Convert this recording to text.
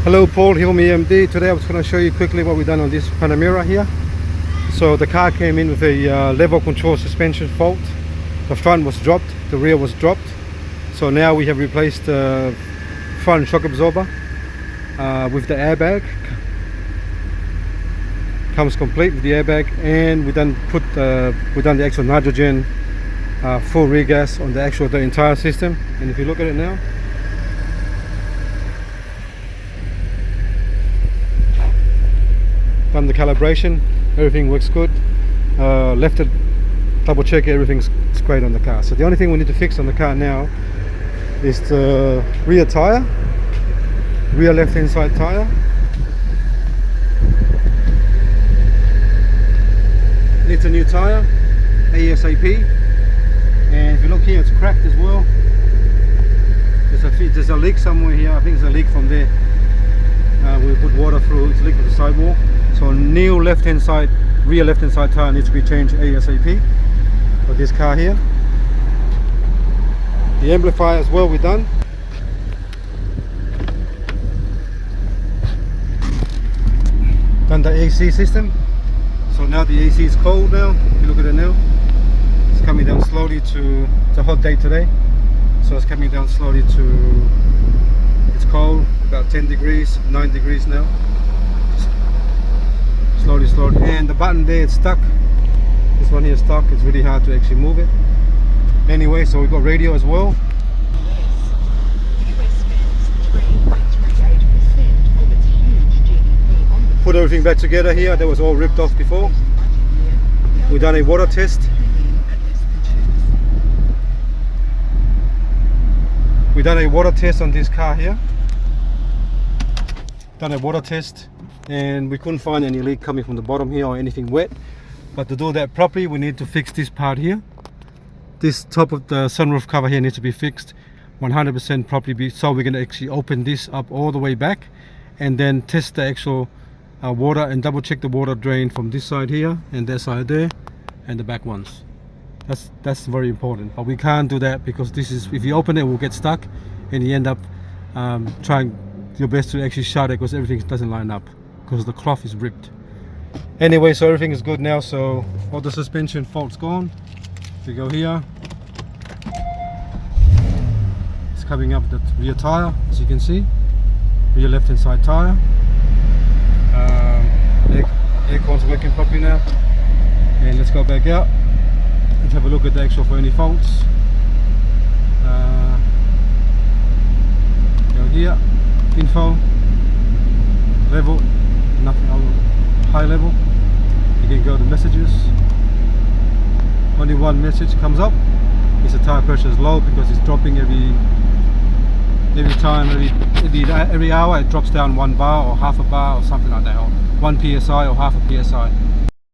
Hello, Paul here from EMD. Today I was going to show you quickly what we've done on this Panamera here. So the car came in with a level control suspension fault. The front was dropped, the rear was dropped. So now we have replaced the front shock absorber with the airbag. Comes complete with the airbag, and we done the actual nitrogen full regas on the entire system. And if you look at it now, done the calibration, everything works good. Left it, double check everything's great on the car. So the only thing we need to fix on the car now is the rear tire, rear left hand side tire. Needs a new tire ASAP. And if you look here, it's cracked as well. There's a leak somewhere here. I think there's a leak from there. We put water through, it's leaked with the sidewall. So new rear left hand side tire needs to be changed ASAP for this car here. The amplifier as well, we're done. Done the AC system. So now the AC is cold now. If you look at it now, it's coming down slowly to, it's a hot day today. So it's coming down slowly to, it's cold, about 10 degrees, 9 degrees now. Slowly. And the button there, it's stuck. This one here is stuck. It's really hard to actually move it. Anyway, so we've got radio as well. Put everything back together here. That was all ripped off before. We've done a water test. We've done a water test on this car here. Done a water test, and we couldn't find any leak coming from the bottom here or anything wet. But to do that properly, we need to fix this part here. This top of the sunroof cover here needs to be fixed 100% properly. So we're going to actually open this up all the way back and then test the actual water and double check the water drain from this side here and that side there and the back ones. That's very important. But we can't do that because this is, if you open it, we'll get stuck and you end up trying your best to actually shut it because everything doesn't line up because the cloth is ripped. Anyway, so everything is good now. So all the suspension fault's gone. If you go here, it's coming up the rear tire, as you can see, rear left hand side tire. Aircon's working properly now. And let's go back out and have a look at the actual for any faults. Go here, info, level, nothing, high level. You can go to messages. Only one message comes up. It's the tire pressure is low because it's dropping every hour. It drops down 1 bar or half a bar or something like that, or 1 psi or half a psi.